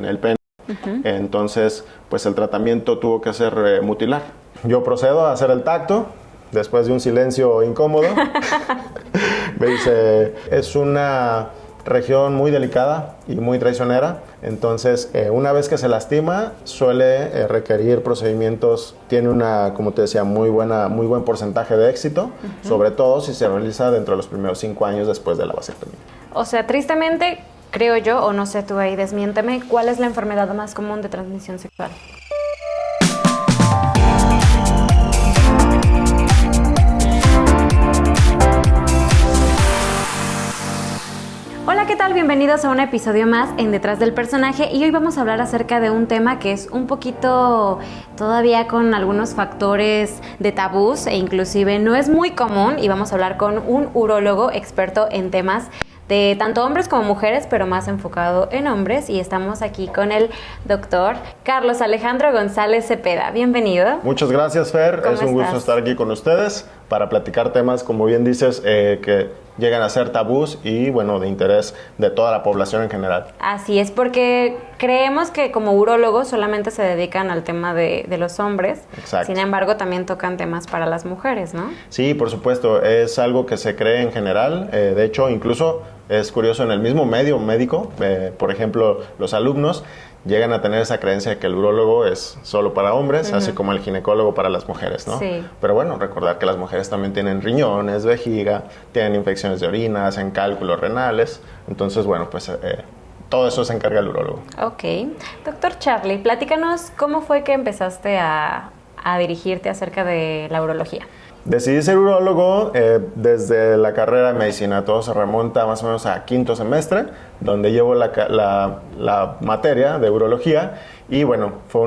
el pene. Entonces, pues el tratamiento tuvo que ser mutilar. Yo procedo a hacer el tacto, después de un silencio incómodo. Me dice, es una región muy delicada y muy traicionera, entonces una vez que se lastima suele requerir procedimientos, tiene una, como te decía, muy buen porcentaje de éxito, sobre todo si se realiza dentro de los primeros 5 años después de la vasectomía. O sea, tristemente, creo yo, o no sé tú ahí, desmiénteme, ¿cuál es la enfermedad más común de transmisión sexual? Hola, ¿qué tal? Bienvenidos a un episodio más en Detrás del Personaje y hoy vamos a hablar acerca de un tema que es un poquito todavía con algunos factores de tabús e inclusive no es muy común y vamos a hablar con un urólogo experto en temas de tanto hombres como mujeres, pero más enfocado en hombres y estamos aquí con el doctor Carlos Alejandro González Cepeda. Bienvenido. Muchas gracias, Fer. Es un gusto estar aquí con ustedes para platicar temas, como bien dices, que llegan a ser tabús y, bueno, de interés de toda la población en general. Así es, porque creemos que como urólogos solamente se dedican al tema de los hombres. Exacto. Sin embargo, también tocan temas para las mujeres, ¿no? Sí, por supuesto, es algo que se cree en general. De hecho, incluso es curioso, en el mismo medio médico, por ejemplo, los alumnos llegan a tener esa creencia de que el urólogo es solo para hombres, así como el ginecólogo para las mujeres, ¿no? Sí. Pero bueno, recordar que las mujeres también tienen riñones, vejiga, tienen infecciones de orina, hacen cálculos renales. Entonces, bueno, pues todo eso se encarga el urólogo. Ok. Doctor Charlie, platícanos cómo fue que empezaste a dirigirte acerca de la urología. Decidí ser urólogo desde la carrera de medicina. Todo se remonta más o menos a 5º semestre, donde llevo la materia de urología. Y bueno, fue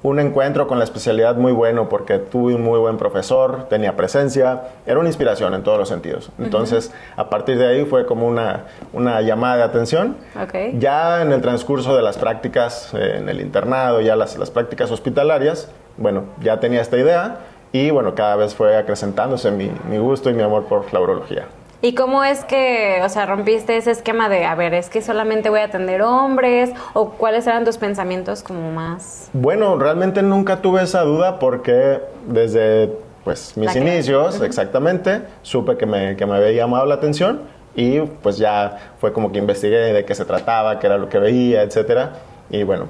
un encuentro con la especialidad muy bueno porque tuve un muy buen profesor, tenía presencia, era una inspiración en todos los sentidos. Entonces, a partir de ahí fue como una llamada de atención. Okay. Ya en el transcurso de las prácticas en el internado, ya las prácticas hospitalarias, bueno, ya tenía esta idea. Y bueno, cada vez fue acrecentándose mi gusto y mi amor por la urología. ¿Y cómo es que, o sea, rompiste ese esquema de, a ver, es que solamente voy a atender hombres? ¿O cuáles eran tus pensamientos como más...? Bueno, realmente nunca tuve esa duda porque desde pues mis inicios, exactamente, supe que me había llamado la atención y pues ya fue como que investigué de qué se trataba, qué era lo que veía, etcétera. Y bueno,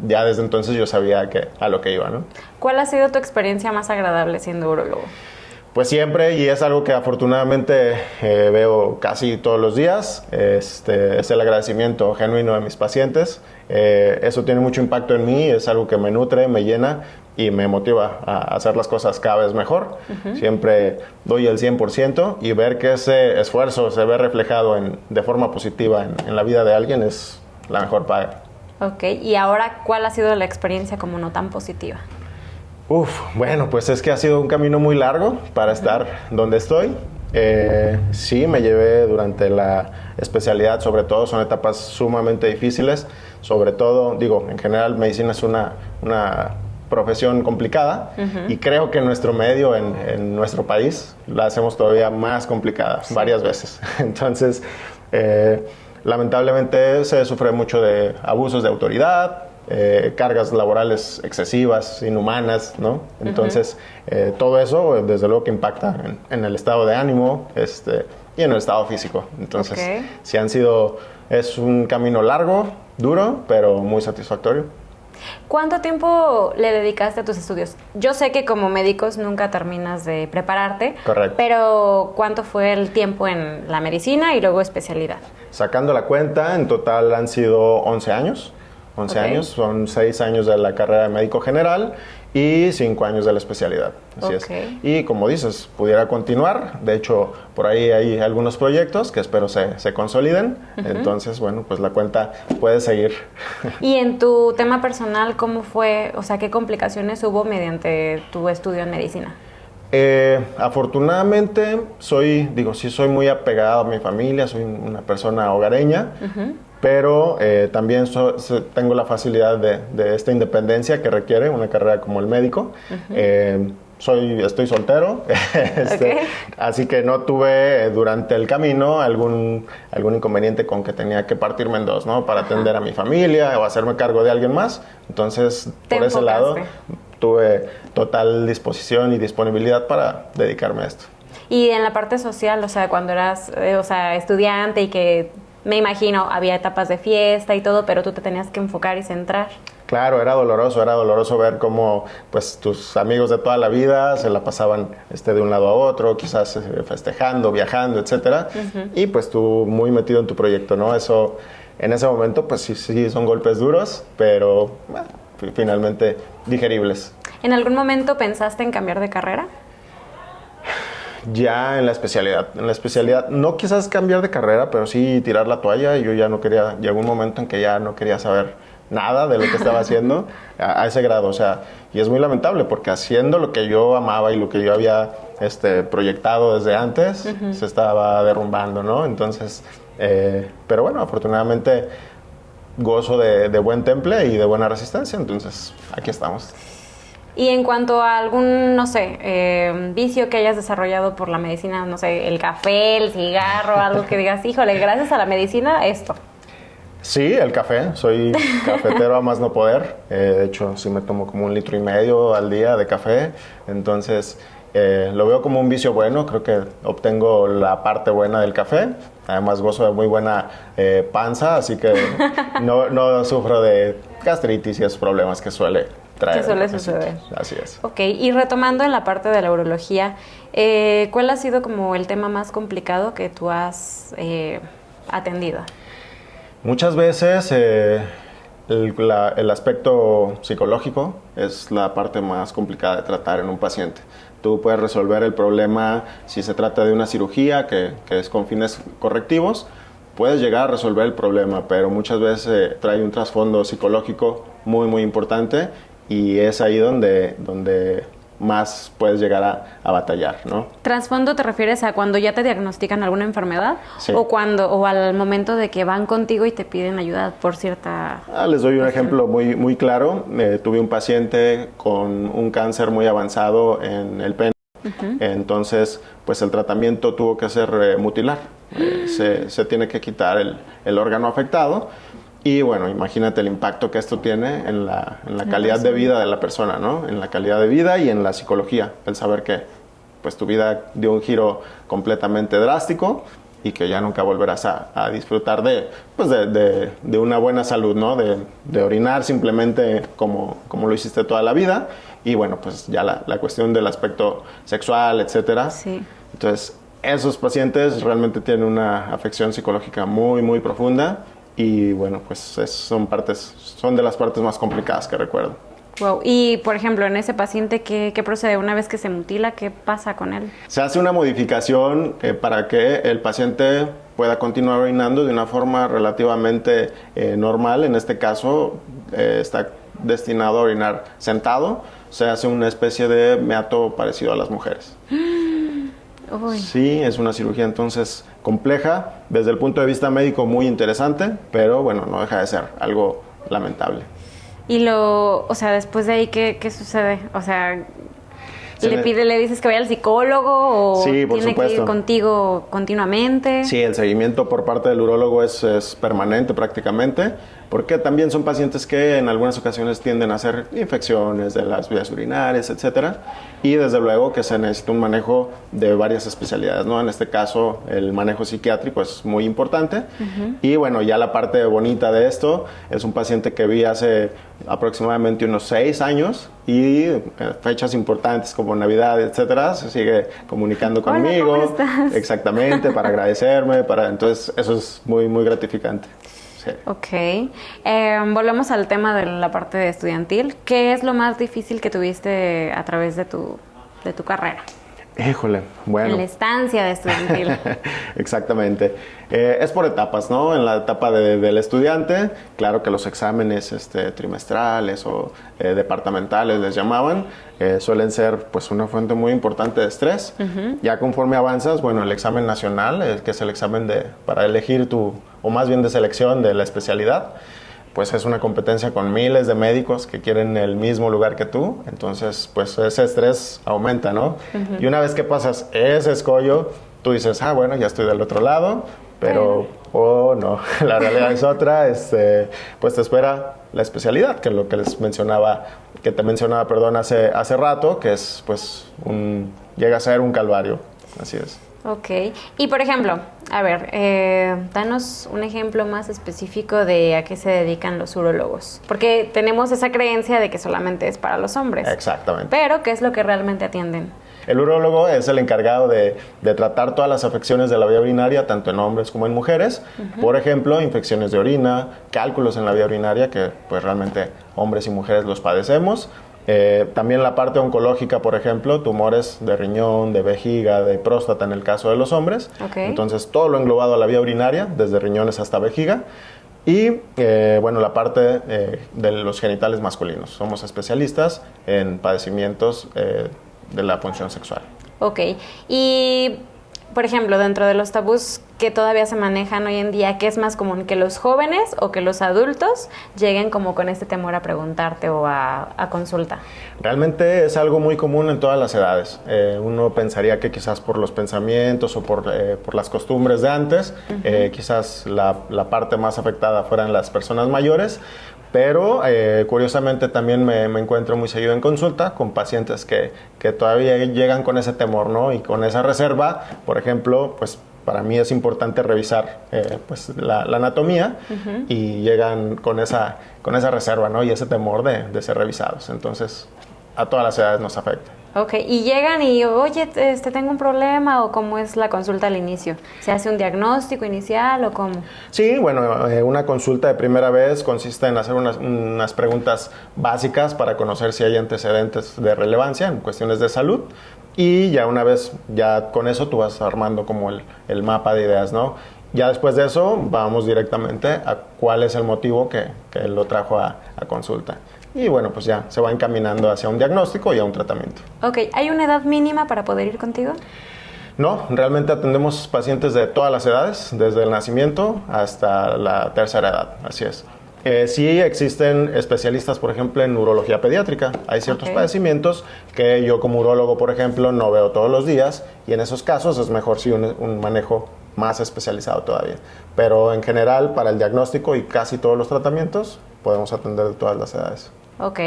ya desde entonces yo sabía a lo que iba, ¿no? ¿Cuál ha sido tu experiencia más agradable siendo urólogo? Pues siempre, y es algo que afortunadamente veo casi todos los días, es el agradecimiento genuino de mis pacientes. Eso tiene mucho impacto en mí, es algo que me nutre, me llena y me motiva a hacer las cosas cada vez mejor. Siempre doy el 100% y ver que ese esfuerzo se ve reflejado de forma positiva en la vida de alguien es la mejor paga. Ok, y ahora, ¿cuál ha sido la experiencia como no tan positiva? Bueno, pues es que ha sido un camino muy largo para estar donde estoy. Sí, me llevé durante la especialidad, sobre todo, son etapas sumamente difíciles. Sobre todo, digo, en general, medicina es una profesión complicada y creo que en nuestro medio, en nuestro país, la hacemos todavía más complicada, varias veces. Entonces, lamentablemente se sufre mucho de abusos de autoridad, cargas laborales excesivas, inhumanas, ¿no? Entonces, todo eso, desde luego que impacta en el estado de ánimo y en el estado físico. Entonces, sí es un camino largo, duro, pero muy satisfactorio. ¿Cuánto tiempo le dedicaste a tus estudios? Yo sé que como médicos nunca terminas de prepararte. Correcto. Pero ¿cuánto fue el tiempo en la medicina y luego especialidad? Sacando la cuenta, en total han sido 11 años. 11 años, son 6 años de la carrera de médico general y 5 años de la especialidad. Así es. Y como dices, pudiera continuar. De hecho, por ahí hay algunos proyectos que espero se consoliden. Entonces, bueno, pues la cuenta puede seguir. Y en tu tema personal, ¿cómo fue? O sea, ¿qué complicaciones hubo mediante tu estudio en medicina? Afortunadamente, soy muy apegado a mi familia, soy una persona hogareña. Pero también tengo la facilidad de esta independencia que requiere una carrera como el médico. estoy soltero, Okay. así que no tuve durante el camino algún inconveniente con que tenía que partirme en dos, ¿no? Para atender a mi familia o hacerme cargo de alguien más. Entonces, por ese lado, tuve total disposición y disponibilidad para dedicarme a esto. Y en la parte social, o sea, cuando eras, estudiante y que me imagino había etapas de fiesta y todo, pero tú te tenías que enfocar y centrar. Claro, era doloroso ver cómo pues tus amigos de toda la vida se la pasaban de un lado a otro, quizás festejando, viajando, etcétera, y pues tú muy metido en tu proyecto, ¿no? Eso, en ese momento, pues sí son golpes duros, pero finalmente digeribles. ¿En algún momento pensaste en cambiar de carrera? Ya en la especialidad, no quizás cambiar de carrera, pero sí tirar la toalla. Yo ya no quería, llegó un momento en que ya no quería saber nada de lo que estaba haciendo a ese grado, o sea, y es muy lamentable porque haciendo lo que yo amaba y lo que yo había proyectado desde antes, se estaba derrumbando, ¿no? Entonces, pero bueno, afortunadamente gozo de buen temple y de buena resistencia, entonces aquí estamos. Y en cuanto a algún, no sé, vicio que hayas desarrollado por la medicina, no sé, el café, el cigarro, algo que digas, híjole, gracias a la medicina, esto. Sí, el café. Soy cafetero a más no poder. De hecho, sí me tomo como 1,5 litros al día de café. Entonces, lo veo como un vicio bueno. Creo que obtengo la parte buena del café. Además, gozo de muy buena panza, así que no sufro de gastritis y esos problemas que suele traer. Que suele suceder. Así es. Ok, y retomando en la parte de la urología, ¿cuál ha sido como el tema más complicado que tú has atendido? Muchas veces el aspecto psicológico es la parte más complicada de tratar en un paciente. Tú puedes resolver el problema si se trata de una cirugía que es con fines correctivos, puedes llegar a resolver el problema, pero muchas veces trae un trasfondo psicológico muy, muy importante y es ahí donde más puedes llegar a batallar, ¿no? ¿Trasfondo te refieres a cuando ya te diagnostican alguna enfermedad? Sí. O al momento de que van contigo y te piden ayuda por cierta... Les doy un ejemplo muy, muy claro. Tuve un paciente con un cáncer muy avanzado en el pene. Entonces, pues el tratamiento tuvo que ser mutilar. Se tiene que quitar el órgano afectado. Y bueno, imagínate el impacto que esto tiene en la calidad de vida de la persona, ¿no? En la calidad de vida y en la psicología. El saber que pues tu vida dio un giro completamente drástico y que ya nunca volverás a disfrutar de una buena salud, ¿no? De orinar simplemente como lo hiciste toda la vida. Y bueno, pues ya la cuestión del aspecto sexual, etcétera. Sí. Entonces, esos pacientes realmente tienen una afección psicológica muy, muy profunda. Y bueno, pues son de las partes más complicadas que recuerdo. Wow. Y por ejemplo, en ese paciente, ¿qué procede una vez que se mutila? ¿Qué pasa con él? Se hace una modificación para que el paciente pueda continuar orinando de una forma relativamente normal. En este caso, está destinado a orinar sentado. Se hace una especie de meato parecido a las mujeres. Uy. Sí, es una cirugía entonces compleja, desde el punto de vista médico muy interesante, pero bueno, no deja de ser algo lamentable. Y después de ahí, ¿qué sucede? O sea, ¿le dices que vaya al psicólogo o sí, por tiene supuesto. que ir contigo continuamente? Sí, el seguimiento por parte del urólogo es permanente prácticamente, porque también son pacientes que en algunas ocasiones tienden a hacer infecciones de las vías urinarias, etcétera, y desde luego que se necesita un manejo de varias especialidades, ¿no? En este caso, el manejo psiquiátrico es muy importante. Y bueno, ya la parte bonita de esto es un paciente que vi hace aproximadamente unos 6 años y fechas importantes como Navidad, etcétera, se sigue comunicando conmigo. Hola, ¿cómo estás? Exactamente, para agradecerme, entonces eso es muy, muy gratificante. Sí. Ok. Volvemos al tema de la parte de estudiantil. ¿Qué es lo más difícil que tuviste a través de tu carrera? Híjole, bueno. En la estancia de estudiantil. Exactamente. Es por etapas, ¿no? En la etapa del estudiante, claro que los exámenes trimestrales o departamentales les llamaban, suelen ser pues una fuente muy importante de estrés. Ya conforme avanzas, bueno, el examen nacional, que es el examen para elegir o más bien de selección de la especialidad, pues es una competencia con miles de médicos que quieren el mismo lugar que tú, entonces pues ese estrés aumenta, ¿no? Y una vez que pasas ese escollo, tú dices, bueno, ya estoy del otro lado, pero no, la realidad es otra, pues te espera la especialidad, que es lo que les mencionaba, hace rato, que es pues llega a ser un calvario, así es. Ok, y por ejemplo, a ver, danos un ejemplo más específico de a qué se dedican los urólogos, porque tenemos esa creencia de que solamente es para los hombres. Exactamente. Pero, ¿qué es lo que realmente atienden? El urólogo es el encargado de tratar todas las afecciones de la vía urinaria, tanto en hombres como en mujeres. Por ejemplo, infecciones de orina, cálculos en la vía urinaria, que pues realmente hombres y mujeres los padecemos. También la parte oncológica, por ejemplo, tumores de riñón, de vejiga, de próstata en el caso de los hombres. Okay. Entonces, todo lo englobado a la vía urinaria, desde riñones hasta vejiga. Y, la parte de los genitales masculinos. Somos especialistas en padecimientos de la función sexual. Ok, y por ejemplo, dentro de los tabús que todavía se manejan hoy en día, ¿qué es más común? ¿Que los jóvenes o que los adultos lleguen como con este temor a preguntarte o a consulta? Realmente es algo muy común en todas las edades. Uno pensaría que quizás por los pensamientos o por las costumbres de antes, quizás la parte más afectada fueran las personas mayores, pero curiosamente también me encuentro muy seguido en consulta con pacientes que todavía llegan con ese temor, ¿no? Y con esa reserva. Por ejemplo, pues para mí es importante revisar pues la anatomía y llegan con esa reserva, ¿no? Y ese temor de ser revisados. Entonces, a todas las edades nos afecta. Ok, y llegan y, oye, tengo un problema, o cómo es la consulta al inicio. ¿Se hace un diagnóstico inicial o cómo? Sí, bueno, una consulta de primera vez consiste en hacer unas preguntas básicas para conocer si hay antecedentes de relevancia en cuestiones de salud. Y ya una vez, ya con eso tú vas armando como el mapa de ideas, ¿no? Ya después de eso vamos directamente a cuál es el motivo que lo trajo a consulta. Y bueno, pues ya se va encaminando hacia un diagnóstico y a un tratamiento. Ok, ¿hay una edad mínima para poder ir contigo? No, realmente atendemos pacientes de todas las edades, desde el nacimiento hasta la tercera edad, así es. Sí existen especialistas, por ejemplo, en urología pediátrica. Hay ciertos padecimientos que yo como urólogo, por ejemplo, no veo todos los días, y en esos casos es mejor sí un manejo más especializado todavía. Pero en general, para el diagnóstico y casi todos los tratamientos, podemos atender de todas las edades. Ok,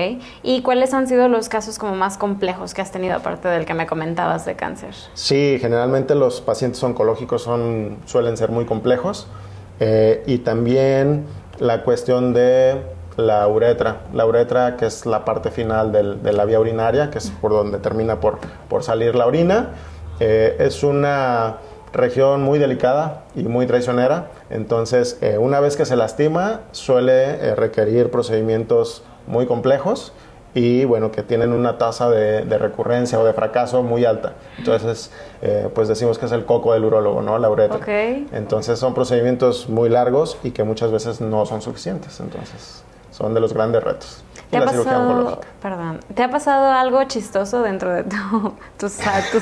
¿y cuáles han sido los casos como más complejos que has tenido, aparte del que me comentabas de cáncer? Sí, generalmente los pacientes oncológicos suelen ser muy complejos, y también la cuestión de la uretra, que es la parte final de la vía urinaria, que es por donde termina por salir la orina. Es una región muy delicada y muy traicionera, entonces una vez que se lastima suele requerir procedimientos muy complejos y bueno, que tienen una tasa de recurrencia o de fracaso muy alta. Entonces, pues decimos que es el coco del urólogo, ¿no? La uretra. Okay. Entonces son procedimientos muy largos y que muchas veces no son suficientes. Entonces, son de los grandes retos. ¿Te ha pasado algo chistoso dentro de tus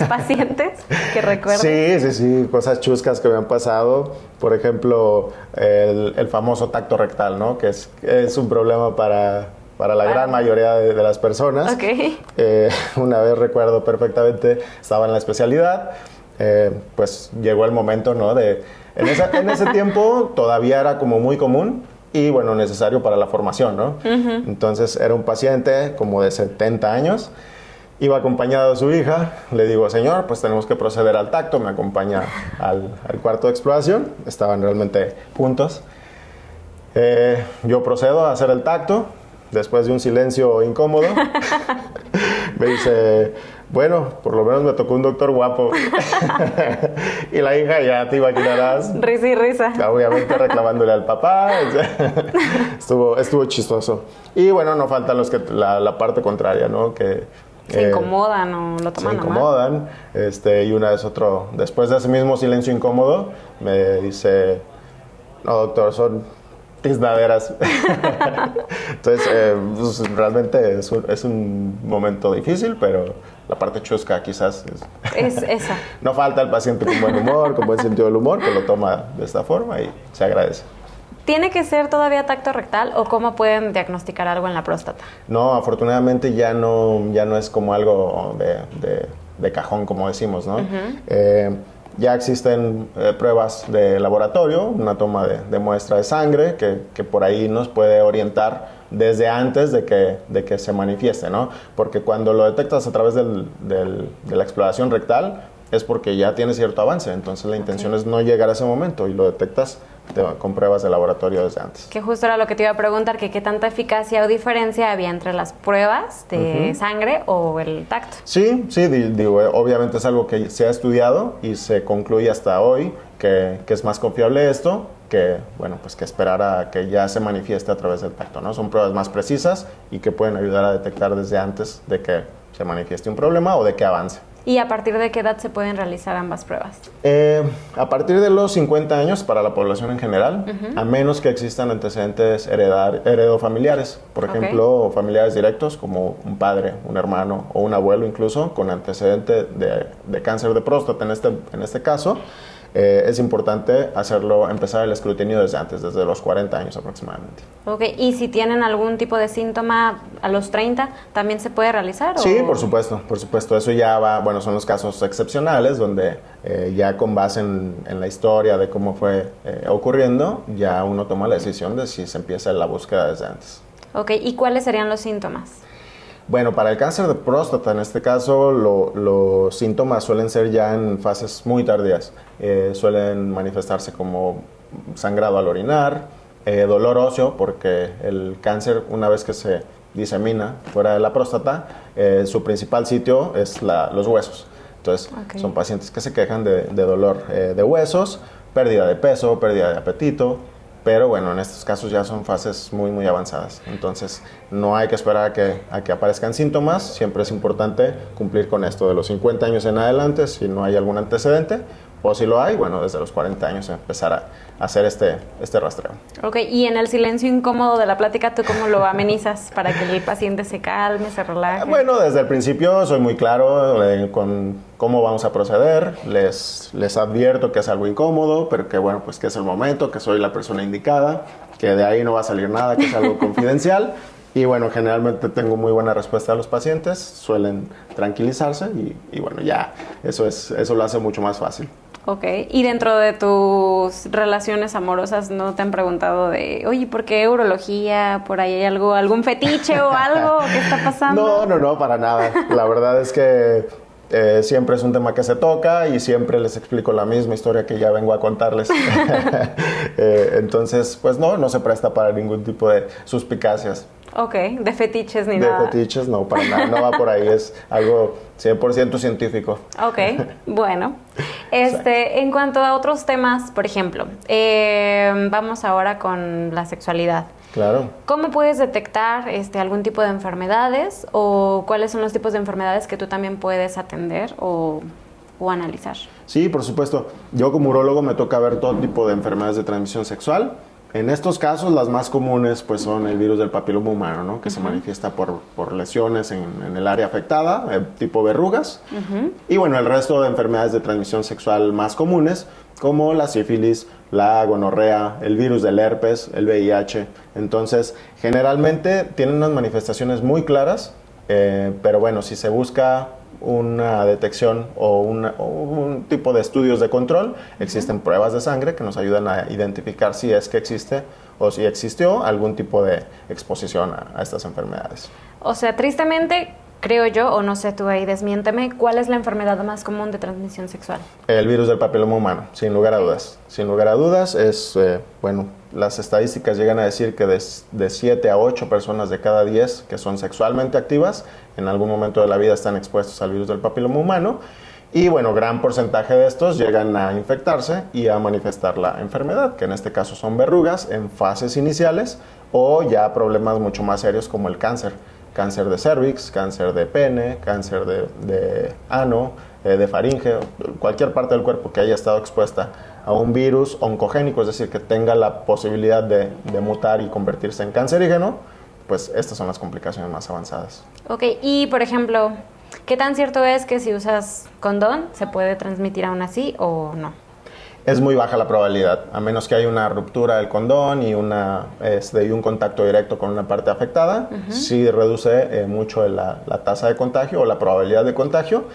pacientes que recuerdes? Sí, cosas chuscas que me han pasado. Por ejemplo, el famoso tacto rectal, ¿no? Que es un problema para la gran mayoría de las personas. Okay. Una vez recuerdo perfectamente, estaba en la especialidad, pues llegó el momento, ¿no? En ese tiempo todavía era como muy común y bueno, necesario para la formación, ¿no? Entonces era un paciente como de 70 años, iba acompañado de su hija, le digo, señor, pues tenemos que proceder al tacto, me acompaña al cuarto de exploración, estaban realmente juntos. Yo procedo a hacer el tacto, después de un silencio incómodo, me dice, bueno, por lo menos me tocó un doctor guapo. Y la hija, ya te imaginarás. Risa y risa. Obviamente reclamándole al papá. Estuvo chistoso. Y bueno, no faltan los que la parte contraria, ¿no? Que se incomodan o lo toman se incomodan. Y una vez después de ese mismo silencio incómodo, me dice, no, doctor, son tiznaderas. Entonces, pues, realmente es un momento difícil, pero la parte chusca quizás es esa. No falta el paciente con buen humor, con buen sentido del humor, que lo toma de esta forma y se agradece. ¿Tiene que ser todavía tacto rectal o cómo pueden diagnosticar algo en la próstata? No, afortunadamente ya no es como algo de cajón, como decimos, ¿no? Ya existen pruebas de laboratorio, una toma de muestra de sangre que por ahí nos puede orientar desde antes de que se manifieste, ¿no? Porque cuando lo detectas a través de la exploración rectal es porque ya tiene cierto avance, entonces la intención es no llegar a ese momento y lo detectas con pruebas de laboratorio desde antes. Que justo era lo que te iba a preguntar, que qué tanta eficacia o diferencia había entre las pruebas de sangre o el tacto. Sí, digo, obviamente es algo que se ha estudiado y se concluye hasta hoy que es más confiable esto que, bueno, pues que esperar a que ya se manifieste a través del tacto, ¿no? Son pruebas más precisas y que pueden ayudar a detectar desde antes de que se manifieste un problema o de que avance. ¿Y a partir de qué edad se pueden realizar ambas pruebas? A partir de los 50 años para la población en general, a menos que existan antecedentes heredofamiliares. Por ejemplo, familiares directos como un padre, un hermano o un abuelo incluso, con antecedente de cáncer de próstata en este caso. Es importante empezar el escrutinio desde antes, desde los 40 años aproximadamente. Ok, ¿y si tienen algún tipo de síntoma a los 30, también se puede realizar? Sí, por supuesto. Eso ya son los casos excepcionales, donde ya con base en la historia de cómo fue ocurriendo, ya uno toma la decisión de si se empieza la búsqueda desde antes. Ok, ¿y cuáles serían los síntomas? Bueno, para el cáncer de próstata, en este caso, los síntomas suelen ser ya en fases muy tardías. Suelen manifestarse como sangrado al orinar, dolor óseo, porque el cáncer, una vez que se disemina fuera de la próstata, su principal sitio es los huesos. Entonces, son pacientes que se quejan de dolor de huesos, pérdida de peso, pérdida de apetito. Pero bueno, en estos casos ya son fases muy, muy avanzadas. Entonces, no hay que esperar a que aparezcan síntomas. Siempre es importante cumplir con esto de los 50 años en adelante, si no hay algún antecedente. O si lo hay, bueno, desde los 40 años empezar a hacer este rastreo. Ok, y en el silencio incómodo de la plática, ¿tú cómo lo amenizas para que el paciente se calme, se relaje? Bueno, desde el principio soy muy claro con cómo vamos a proceder. Les advierto que es algo incómodo, pero que bueno, pues que es el momento, que soy la persona indicada, que de ahí no va a salir nada, que es algo confidencial. Y bueno, generalmente tengo muy buena respuesta a los pacientes, suelen tranquilizarse y bueno, ya eso lo hace mucho más fácil. Ok, y dentro de tus relaciones amorosas, ¿no te han preguntado oye, ¿por qué urología? ¿Por ahí hay algún fetiche o algo? ¿Qué está pasando? No, para nada. La verdad es que siempre es un tema que se toca y siempre les explico la misma historia que ya vengo a contarles. Entonces, pues no se presta para ningún tipo de suspicacias. Ok, de fetiches ni nada. De fetiches no, para nada, no va por ahí, es algo 100% científico. Ok, bueno. En cuanto a otros temas, por ejemplo, vamos ahora con la sexualidad. Claro. ¿Cómo puedes detectar algún tipo de enfermedades o cuáles son los tipos de enfermedades que tú también puedes atender o analizar? Sí, por supuesto. Yo como urólogo me toca ver todo tipo de enfermedades de transmisión sexual. En estos casos, las más comunes pues, son el virus del papiloma humano, ¿no? Que se manifiesta por lesiones en el área afectada, tipo verrugas. Y bueno, el resto de enfermedades de transmisión sexual más comunes, como la sífilis, la gonorrea, el virus del herpes, el VIH. Entonces, generalmente tienen unas manifestaciones muy claras, pero bueno, si se busca una detección o un tipo de estudios de control, existen pruebas de sangre que nos ayudan a identificar si es que existe o si existió algún tipo de exposición a estas enfermedades. O sea, tristemente, creo yo, o no sé, tú ahí desmiénteme, ¿cuál es la enfermedad más común de transmisión sexual? El virus del papiloma humano, sin lugar a dudas. Sin lugar a dudas es, las estadísticas llegan a decir que de 7 a 8 personas de cada 10 que son sexualmente activas, en algún momento de la vida están expuestos al virus del papiloma humano. Y bueno, gran porcentaje de estos llegan a infectarse y a manifestar la enfermedad, que en este caso son verrugas en fases iniciales o ya problemas mucho más serios como el cáncer. Cáncer de cervix, cáncer de pene, cáncer de ano, de faringe, cualquier parte del cuerpo que haya estado expuesta a un virus oncogénico, es decir, que tenga la posibilidad de mutar y convertirse en cancerígeno, pues estas son las complicaciones más avanzadas. Ok, y por ejemplo, ¿qué tan cierto es que si usas condón se puede transmitir aún así o no? es muy baja la probabilidad, a menos que haya una ruptura del condón y un contacto directo con una parte afectada, sí reduce mucho la tasa de contagio o la probabilidad de contagio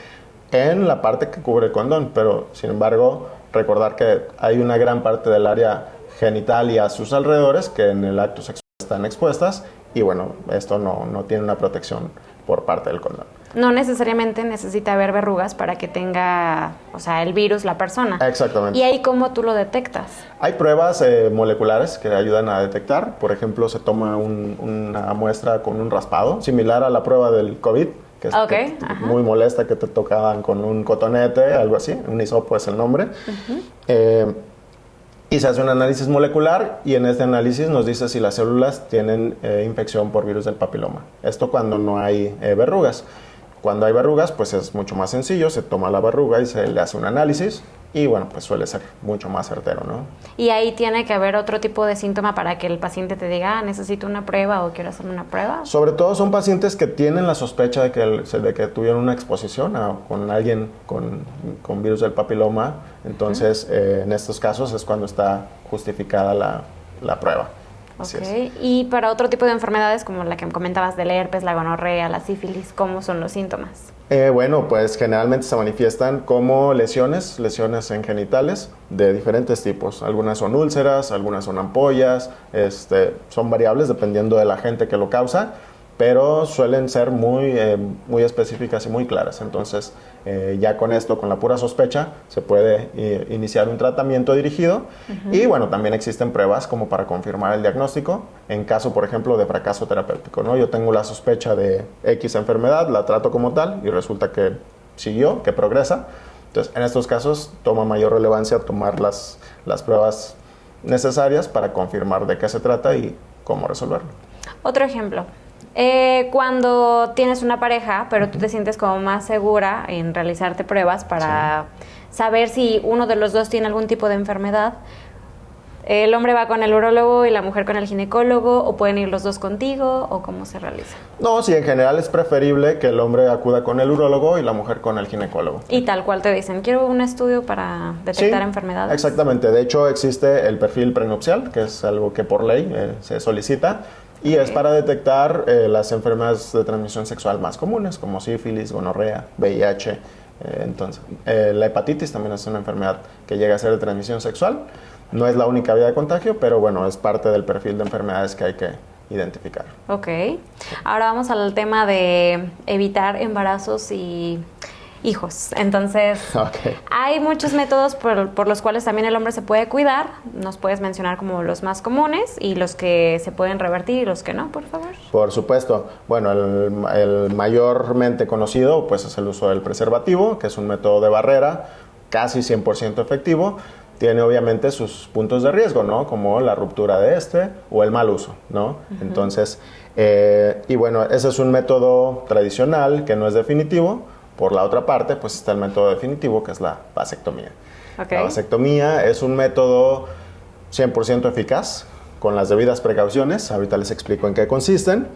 en la parte que cubre el condón, pero sin embargo recordar que hay una gran parte del área genital y a sus alrededores que en el acto sexual están expuestas y bueno, esto no tiene una protección por parte del condón. No necesariamente necesita haber verrugas para que tenga, o sea, el virus la persona. Exactamente. ¿Y ahí cómo tú lo detectas? Hay pruebas moleculares que ayudan a detectar. Por ejemplo, se toma una muestra con un raspado, similar a la prueba del COVID, que es muy molesta, que te tocaban con un cotonete, algo así. Un hisopo es el nombre. Y se hace un análisis molecular y en este análisis nos dice si las células tienen infección por virus del papiloma. Esto cuando no hay verrugas. Cuando hay verrugas, pues es mucho más sencillo, se toma la verruga y se le hace un análisis y bueno, pues suele ser mucho más certero, ¿no? Y ahí tiene que haber otro tipo de síntoma para que el paciente te diga, necesito una prueba o quiero hacerme una prueba. Sobre todo son pacientes que tienen la sospecha de que tuvieron una exposición con alguien con virus del papiloma, entonces en estos casos es cuando está justificada la prueba. Ok, y para otro tipo de enfermedades como la que comentabas del herpes, la gonorrea, la sífilis, ¿cómo son los síntomas? Bueno, pues generalmente se manifiestan como lesiones en genitales de diferentes tipos. Algunas son úlceras, algunas son ampollas, son variables dependiendo del agente que lo causa, pero suelen ser muy específicas y muy claras. Entonces, ya con esto, con la pura sospecha, se puede iniciar un tratamiento dirigido. Y bueno, también existen pruebas como para confirmar el diagnóstico en caso, por ejemplo, de fracaso terapéutico, ¿no? Yo tengo la sospecha de X enfermedad, la trato como tal y resulta que siguió, que progresa. Entonces, en estos casos toma mayor relevancia tomar las pruebas necesarias para confirmar de qué se trata y cómo resolverlo. Otro ejemplo. Cuando tienes una pareja, pero tú te sientes como más segura en realizarte pruebas para saber si uno de los dos tiene algún tipo de enfermedad, ¿el hombre va con el urólogo y la mujer con el ginecólogo o pueden ir los dos contigo o cómo se realiza? No, sí, en general es preferible que el hombre acuda con el urólogo y la mujer con el ginecólogo. Y tal cual te dicen, quiero un estudio para detectar enfermedades. Exactamente, de hecho existe el perfil prenupcial, que es algo que por ley se solicita. Y es para detectar las enfermedades de transmisión sexual más comunes, como sífilis, gonorrea, VIH. Entonces, la hepatitis también es una enfermedad que llega a ser de transmisión sexual. No es la única vía de contagio, pero bueno, es parte del perfil de enfermedades que hay que identificar. Ok. Ahora vamos al tema de evitar embarazos y hijos. Entonces, hay muchos métodos por los cuales también el hombre se puede cuidar. ¿Nos puedes mencionar como los más comunes y los que se pueden revertir y los que no, por favor? Por supuesto. Bueno, el mayormente conocido pues es el uso del preservativo, que es un método de barrera casi 100% efectivo. Tiene obviamente sus puntos de riesgo, ¿no? Como la ruptura de o el mal uso, ¿no? Entonces, y bueno, ese es un método tradicional que no es definitivo. Por la otra parte, pues está el método definitivo, que es la vasectomía. La vasectomía es un método 100% eficaz, con las debidas precauciones. Ahorita les explico en qué consisten.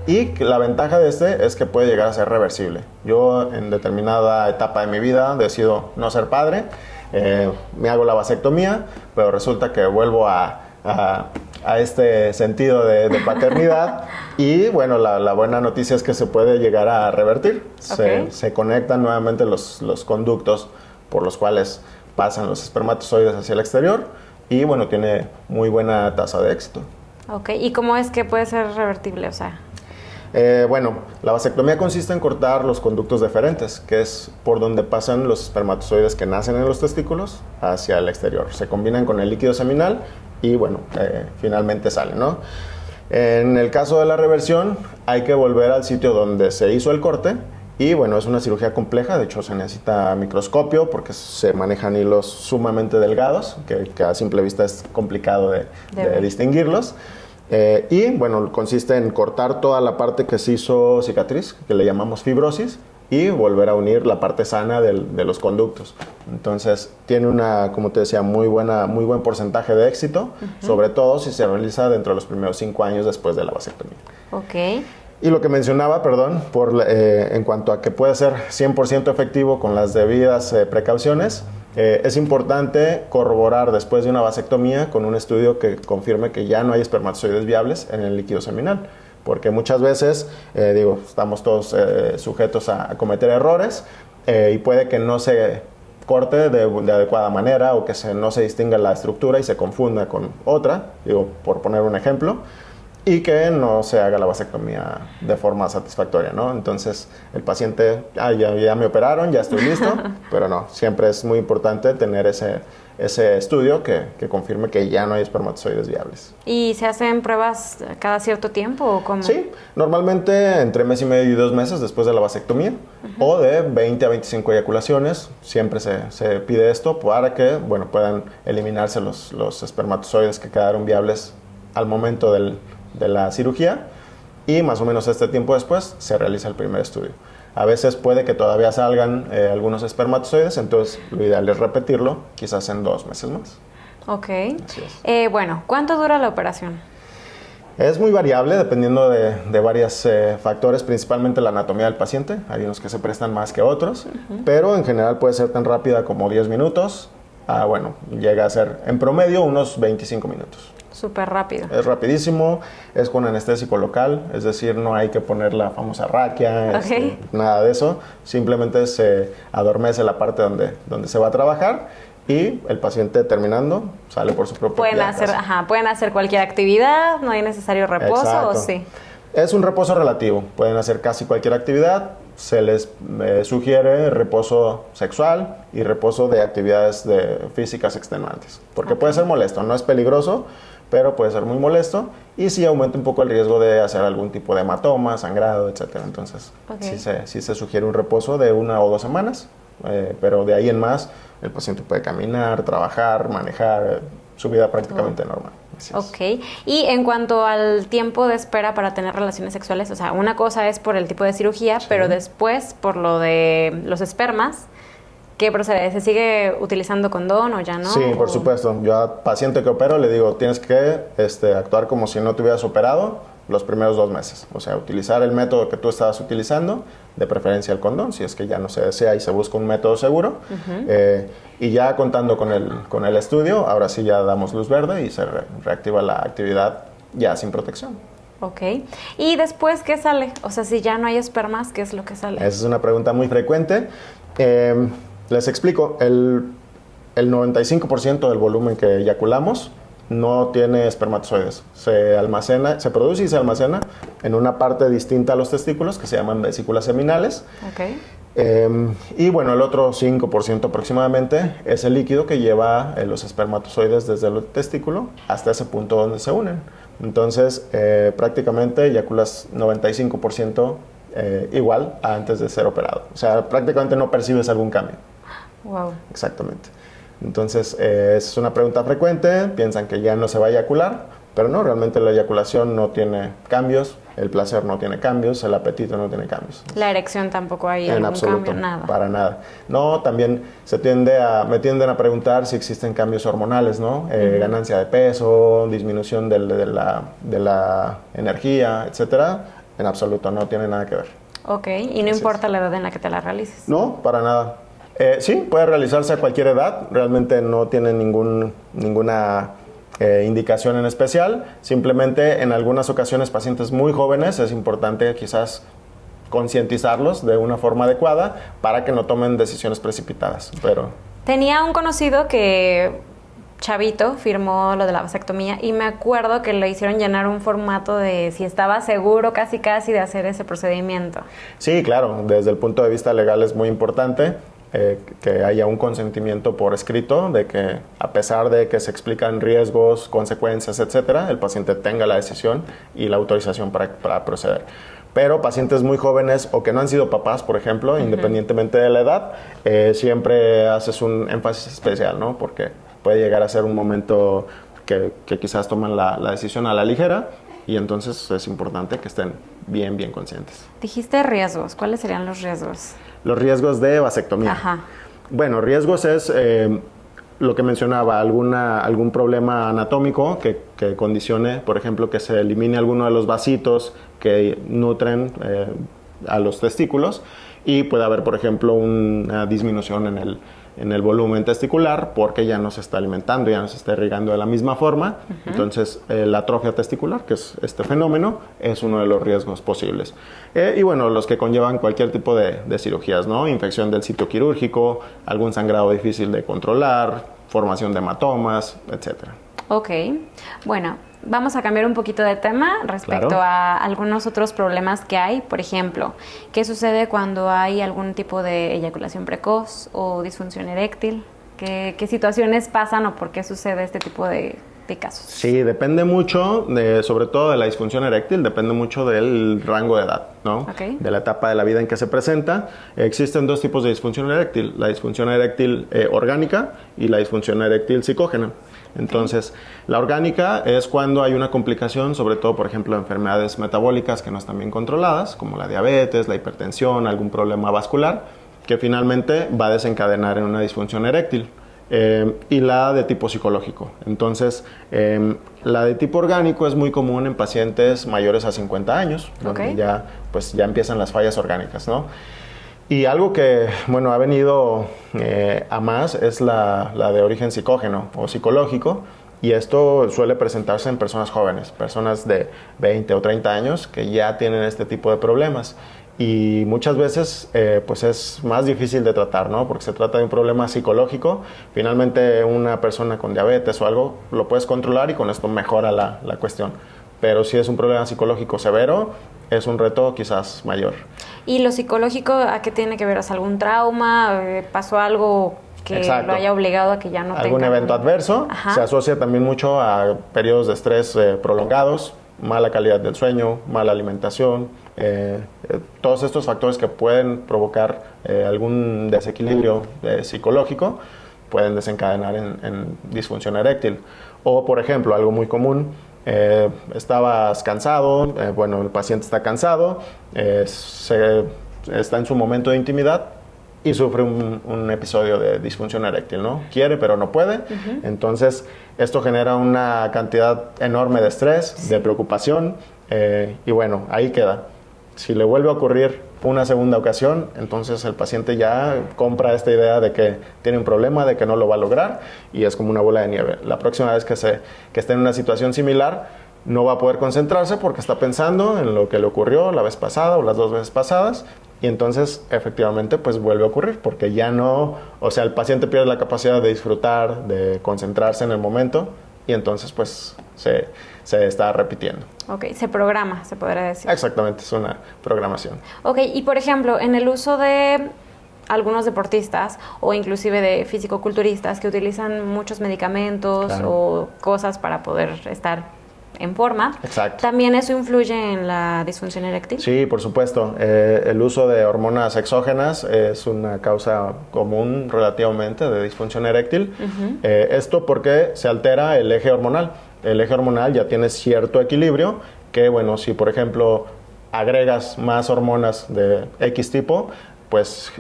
Y la ventaja de es que puede llegar a ser reversible. Yo en determinada etapa de mi vida decido no ser padre, me hago la vasectomía, pero resulta que vuelvo a este sentido de paternidad y bueno, la buena noticia es que se puede llegar a revertir. Se conectan nuevamente los conductos por los cuales pasan los espermatozoides hacia el exterior y bueno, tiene muy buena tasa de éxito. Ok, ¿y cómo es que puede ser revertible? O sea... Bueno, la vasectomía consiste en cortar los conductos deferentes, que es por donde pasan los espermatozoides que nacen en los testículos hacia el exterior. Se combinan con el líquido seminal y bueno, finalmente salen, ¿no? En el caso de la reversión, hay que volver al sitio donde se hizo el corte y bueno, es una cirugía compleja, de hecho se necesita microscopio porque se manejan hilos sumamente delgados, que a simple vista es complicado de distinguirlos. Y bueno, consiste en cortar toda la parte que se hizo cicatriz, que le llamamos fibrosis, y volver a unir la parte sana de los conductos. Entonces, tiene como te decía, muy buen porcentaje de éxito, sobre todo si se realiza dentro de los primeros 5 años después de la vasectomía. Ok. Y lo que mencionaba, en cuanto a que puede ser 100% efectivo con las debidas precauciones, Es importante corroborar después de una vasectomía con un estudio que confirme que ya no hay espermatozoides viables en el líquido seminal. Porque muchas veces, estamos todos sujetos a cometer errores y puede que no se corte de adecuada manera o que no se distinga la estructura y se confunda con otra, por poner un ejemplo, y que no se haga la vasectomía de forma satisfactoria, ¿no? Entonces, el paciente, ya me operaron, ya estoy listo, pero no, siempre es muy importante tener ese estudio que confirme que ya no hay espermatozoides viables. ¿Y se hacen pruebas cada cierto tiempo o cómo? Sí, normalmente entre mes y medio y 2 meses después de la vasectomía, o de 20 a 25 eyaculaciones, siempre se pide esto para que, puedan eliminarse los espermatozoides que quedaron viables al momento de la cirugía, y más o menos este tiempo después se realiza el primer estudio. A veces puede que todavía salgan algunos espermatozoides, entonces lo ideal es repetirlo, quizás en 2 meses más. Ok. Así es. ¿Cuánto dura la operación? Es muy variable dependiendo de varios factores, principalmente la anatomía del paciente. Hay unos que se prestan más que otros, pero en general puede ser tan rápida como 10 minutos. Llega a ser en promedio unos 25 minutos. Súper rápido. Es rapidísimo, es con anestésico local, es decir, no hay que poner la famosa raquia, nada de eso. Simplemente se adormece la parte donde se va a trabajar y el paciente terminando sale por su propio pie. Pueden hacer cualquier actividad, no hay necesario reposo. Exacto. ¿O sí? Es un reposo relativo, pueden hacer casi cualquier actividad. Se les sugiere reposo sexual y reposo de actividades físicas extenuantes, porque puede ser molesto, no es peligroso, pero puede ser muy molesto y sí aumenta un poco el riesgo de hacer algún tipo de hematoma, sangrado, etc. Entonces, sí se sugiere un reposo de 1 o 2 semanas, pero de ahí en más el paciente puede caminar, trabajar, manejar, su vida prácticamente normal. Ok. Y en cuanto al tiempo de espera para tener relaciones sexuales, o sea, una cosa es por el tipo de cirugía, pero después por lo de los espermas, ¿qué procede? ¿Se sigue utilizando condón o ya no? Sí, por supuesto. Yo a paciente que opero le digo, tienes que actuar como si no te hubieras operado los primeros 2 meses. O sea, utilizar el método que tú estabas utilizando, de preferencia el condón, si es que ya no se desea y se busca un método seguro. Y ya contando con el estudio, ahora sí ya damos luz verde y se reactiva la actividad ya sin protección. Ok. ¿Y después qué sale? O sea, si ya no hay espermas, ¿qué es lo que sale? Esa es una pregunta muy frecuente. Les explico, el 95% del volumen que eyaculamos no tiene espermatozoides. Se produce y se almacena en una parte distinta a los testículos que se llaman vesículas seminales. Okay. Y el otro 5% aproximadamente es el líquido que lleva los espermatozoides desde el testículo hasta ese punto donde se unen. Entonces, prácticamente eyaculas 95% igual a antes de ser operado. O sea, prácticamente no percibes algún cambio. Wow. Exactamente. Entonces, es una pregunta frecuente, piensan que ya no se va a eyacular, pero no, realmente la eyaculación no tiene cambios, el placer no tiene cambios, el apetito no tiene cambios. La erección tampoco hay en algún absoluto, cambio, nada. Para nada. No, también me tienden a preguntar si existen cambios hormonales, ¿no? Ganancia de peso, disminución de la energía, etcétera. En absoluto, no tiene nada que ver. Ok, y no importa la edad en la que te la realices. No, para nada. Sí, puede realizarse a cualquier edad, realmente no tiene ninguna indicación en especial, simplemente en algunas ocasiones pacientes muy jóvenes es importante quizás concientizarlos de una forma adecuada para que no tomen decisiones precipitadas. Tenía un conocido que chavito firmó lo de la vasectomía y me acuerdo que le hicieron llenar un formato de si estaba seguro casi de hacer ese procedimiento. Sí, claro, desde el punto de vista legal es muy importante que haya un consentimiento por escrito de que a pesar de que se explican riesgos, consecuencias, etcétera, el paciente tenga la decisión y la autorización para proceder. Pero pacientes muy jóvenes o que no han sido papás, por ejemplo, independientemente de la edad, siempre haces un énfasis especial, ¿no? Porque puede llegar a ser un momento que quizás toman la decisión a la ligera y entonces es importante que estén bien conscientes. Dijiste riesgos. ¿Cuáles serían los riesgos? Los riesgos de vasectomía. Ajá. Bueno, riesgos es lo que mencionaba, algún problema anatómico que condicione, por ejemplo, que se elimine alguno de los vasitos que nutren a los testículos y puede haber, por ejemplo, una disminución en el volumen testicular porque ya no se está alimentando, ya no se está irrigando de la misma forma. Entonces, la atrofia testicular, que es este fenómeno, es uno de los riesgos posibles. Y bueno, los que conllevan cualquier tipo de cirugías, ¿no? Infección del sitio quirúrgico, algún sangrado difícil de controlar, formación de hematomas, etcétera. Ok, bueno, vamos a cambiar un poquito de tema respecto a algunos otros problemas que hay. Por ejemplo, ¿qué sucede cuando hay algún tipo de eyaculación precoz o disfunción eréctil? ¿Qué situaciones pasan o por qué sucede este tipo de casos? Sí, depende mucho, sobre todo de la disfunción eréctil, depende mucho del rango de edad, ¿no? Okay. De la etapa de la vida en que se presenta. Existen dos tipos de disfunción eréctil, la disfunción eréctil orgánica y la disfunción eréctil psicógena. Entonces, la orgánica es cuando hay una complicación, sobre todo, por ejemplo, enfermedades metabólicas que no están bien controladas, como la diabetes, la hipertensión, algún problema vascular, que finalmente va a desencadenar en una disfunción eréctil. Y la de tipo psicológico. Entonces, la de tipo orgánico es muy común en pacientes mayores a 50 años, donde ya empiezan las fallas orgánicas, ¿no? Y algo que, bueno, ha venido a más es la de origen psicógeno o psicológico, y esto suele presentarse en personas jóvenes, personas de 20 o 30 años que ya tienen este tipo de problemas. Y muchas veces pues es más difícil de tratar, ¿no? Porque se trata de un problema psicológico. Finalmente una persona con diabetes o algo lo puedes controlar y con esto mejora la cuestión. Pero si es un problema psicológico severo, es un reto quizás mayor. ¿Y lo psicológico a qué tiene que ver? ¿Es algún trauma? ¿Pasó algo que Exacto. lo haya obligado a que ya no tenga? Algún evento adverso. Ajá. Se asocia también mucho a periodos de estrés prolongados, mala calidad del sueño, mala alimentación, todos estos factores que pueden provocar algún desequilibrio psicológico pueden desencadenar en disfunción eréctil. O, por ejemplo, algo muy común, estabas cansado, el paciente está cansado, está en su momento de intimidad y sufre un episodio de disfunción eréctil, ¿no? Quiere, pero no puede. Entonces, esto genera una cantidad enorme de estrés, de preocupación, y bueno, ahí queda. Si le vuelve a ocurrir una segunda ocasión, entonces el paciente ya compra esta idea de que tiene un problema, de que no lo va a lograr, y es como una bola de nieve. La próxima vez que esté en una situación similar, no va a poder concentrarse porque está pensando en lo que le ocurrió la vez pasada o las dos veces pasadas, y entonces efectivamente pues vuelve a ocurrir porque ya no, o sea, el paciente pierde la capacidad de disfrutar, de concentrarse en el momento, y entonces pues se está repitiendo. Ok, se programa, se podría decir. Exactamente, es una programación. Ok, y por ejemplo, en el uso de algunos deportistas o inclusive de fisicoculturistas que utilizan muchos medicamentos o cosas para poder estar en forma. Exacto. ¿También eso influye en la disfunción eréctil? Sí, por supuesto. El uso de hormonas exógenas es una causa común relativamente de disfunción eréctil. Esto porque se altera el eje hormonal. El eje hormonal ya tiene cierto equilibrio que, bueno, si por ejemplo agregas más hormonas de X tipo, pues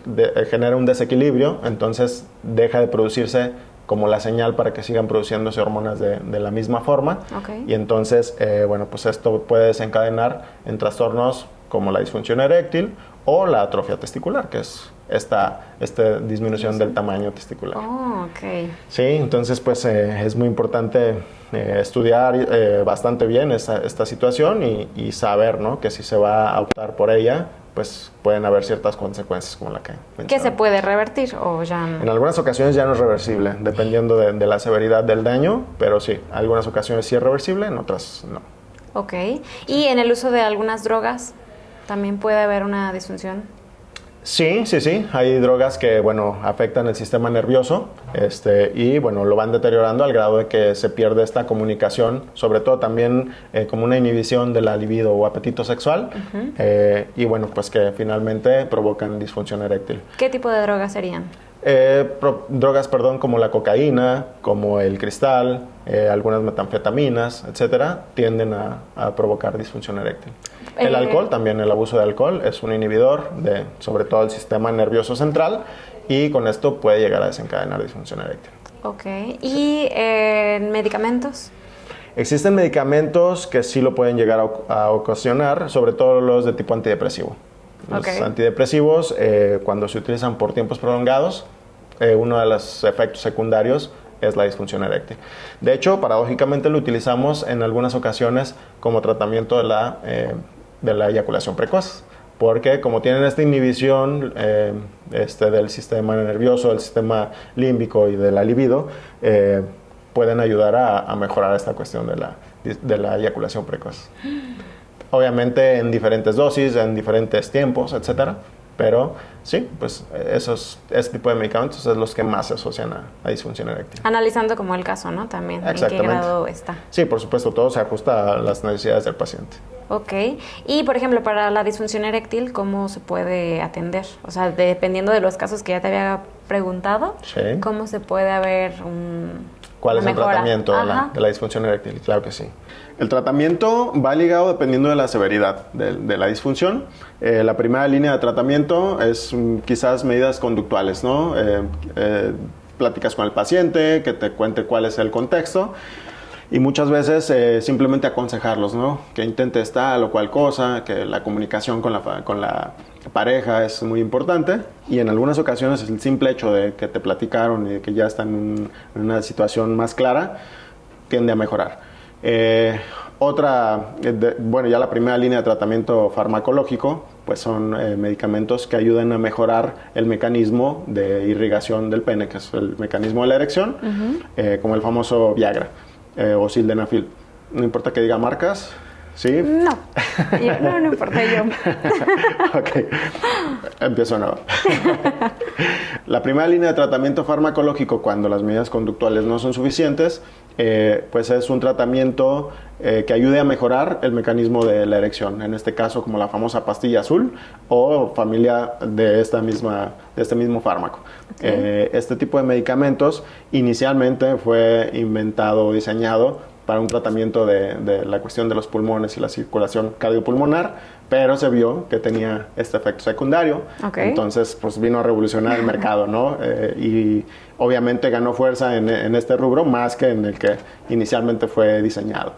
genera un desequilibrio, entonces deja de producirse como la señal para que sigan produciéndose hormonas de la misma forma. Y entonces, pues esto puede desencadenar en trastornos como la disfunción eréctil o la atrofia testicular, que es esta disminución del tamaño testicular. Oh, ok. Sí, entonces pues es muy importante estudiar bastante bien esta situación y saber, ¿no?, que si se va a optar por ella, pues pueden haber ciertas consecuencias como la que mencioné. ¿Que se puede revertir o ya no? En algunas ocasiones ya no es reversible, dependiendo de la severidad del daño, pero sí, en algunas ocasiones sí es reversible, en otras no. Ok. ¿Y en el uso de algunas drogas también puede haber una disfunción? Sí. Hay drogas que, afectan el sistema nervioso y, lo van deteriorando al grado de que se pierde esta comunicación, sobre todo también como una inhibición de la libido o apetito sexual, y, pues que finalmente provocan disfunción eréctil. ¿Qué tipo de drogas serían? Drogas, como la cocaína, como el cristal, algunas metanfetaminas, etcétera, tienden a provocar disfunción eréctil. El alcohol, también el abuso de alcohol, es un inhibidor de, sobre todo, el sistema nervioso central, y con esto puede llegar a desencadenar disfunción eréctil. Ok. ¿Y medicamentos? Existen medicamentos que sí lo pueden llegar a ocasionar, sobre todo los de tipo antidepresivo. Los antidepresivos, cuando se utilizan por tiempos prolongados, uno de los efectos secundarios es la disfunción eréctil. De hecho, paradójicamente lo utilizamos en algunas ocasiones como tratamiento de la eyaculación precoz, porque como tienen esta inhibición del sistema nervioso, del sistema límbico y de la libido, pueden ayudar a mejorar esta cuestión de la eyaculación precoz. Obviamente en diferentes dosis, en diferentes tiempos, etcétera. Pero sí, pues ese tipo de medicamentos es los que más se asocian a disfunción eréctil. Analizando como el caso, ¿no? También, ¿en qué grado está? Sí, por supuesto, todo se ajusta a las necesidades del paciente. Ok. Y, por ejemplo, para la disfunción eréctil, ¿cómo se puede atender? O sea, dependiendo de los casos que ya te había preguntado, sí. ¿Cómo se puede haber ¿Cuál es el tratamiento de la disfunción eréctil? Claro que sí. El tratamiento va ligado dependiendo de la severidad de la disfunción. La primera línea de tratamiento es quizás medidas conductuales, ¿no? Pláticas con el paciente, que te cuente cuál es el contexto. Y muchas veces simplemente aconsejarlos, ¿no? Que intentes tal o cual cosa, que la comunicación con la pareja es muy importante. Y en algunas ocasiones el simple hecho de que te platicaron y de que ya están en una situación más clara, tiende a mejorar. Ya la primera línea de tratamiento farmacológico, pues son medicamentos que ayudan a mejorar el mecanismo de irrigación del pene, que es el mecanismo de la erección, como el famoso Viagra. O sildenafil. No importa que diga marcas, ¿sí? No, no importa yo. Ok, empiezo nuevo. La primera línea de tratamiento farmacológico, cuando las medidas conductuales no son suficientes, pues es un tratamiento que ayude a mejorar el mecanismo de la erección. En este caso, como la famosa pastilla azul o familia de este mismo fármaco. Okay. Este tipo de medicamentos inicialmente fue inventado o diseñado para un tratamiento de la cuestión de los pulmones y la circulación cardiopulmonar, pero se vio que tenía este efecto secundario. Okay. Entonces, pues vino a revolucionar el mercado, ¿no? Y obviamente ganó fuerza en este rubro más que en el que inicialmente fue diseñado.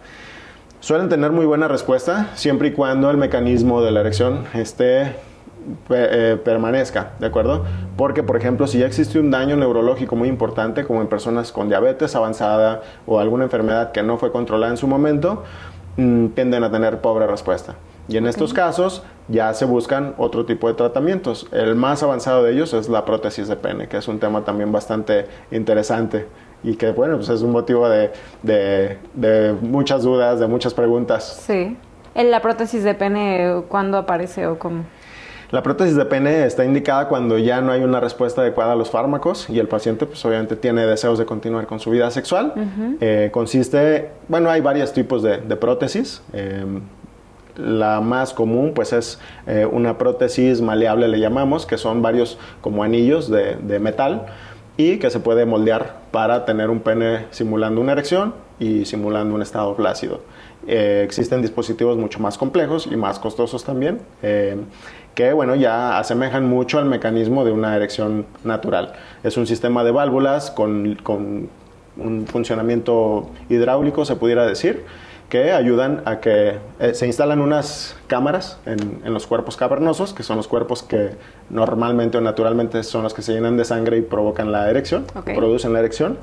Suelen tener muy buena respuesta siempre y cuando el mecanismo de la erección permanezca, ¿de acuerdo? Porque, por ejemplo, si ya existe un daño neurológico muy importante, como en personas con diabetes avanzada o alguna enfermedad que no fue controlada en su momento, tienden a tener pobre respuesta. Y en estos casos ya se buscan otro tipo de tratamientos. El más avanzado de ellos es la prótesis de pene, que es un tema también bastante interesante y que, bueno, pues es un motivo de muchas dudas, de muchas preguntas. Sí. ¿La prótesis de pene cuándo aparece o cómo? La prótesis de pene está indicada cuando ya no hay una respuesta adecuada a los fármacos y el paciente pues obviamente tiene deseos de continuar con su vida sexual. Hay varios tipos de prótesis. La más común pues es una prótesis maleable, le llamamos, que son varios como anillos de metal y que se puede moldear para tener un pene simulando una erección y simulando un estado flácido. Existen dispositivos mucho más complejos y más costosos también, que ya asemejan mucho al mecanismo de una erección natural. Es un sistema de válvulas con un funcionamiento hidráulico, se pudiera decir, que ayudan a que se instalan unas cámaras en los cuerpos cavernosos, que son los cuerpos que normalmente o naturalmente son los que se llenan de sangre y provocan la erección, producen la erección.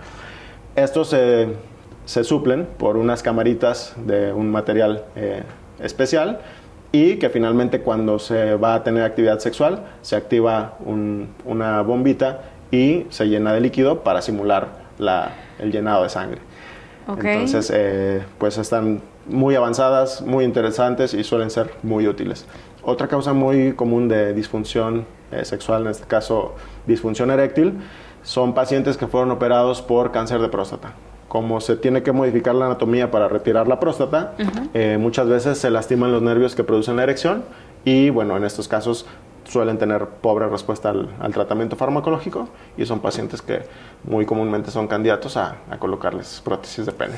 Estos se suplen por unas camaritas de un material especial y que finalmente cuando se va a tener actividad sexual se activa una bombita y se llena de líquido para simular el llenado de sangre. Okay. Entonces, pues están muy avanzadas, muy interesantes y suelen ser muy útiles. Otra causa muy común de disfunción sexual, en este caso disfunción eréctil, son pacientes que fueron operados por cáncer de próstata. Como se tiene que modificar la anatomía para retirar la próstata, muchas veces se lastiman los nervios que producen la erección y, en estos casos suelen tener pobre respuesta al tratamiento farmacológico y son pacientes que muy comúnmente son candidatos a colocarles prótesis de pene.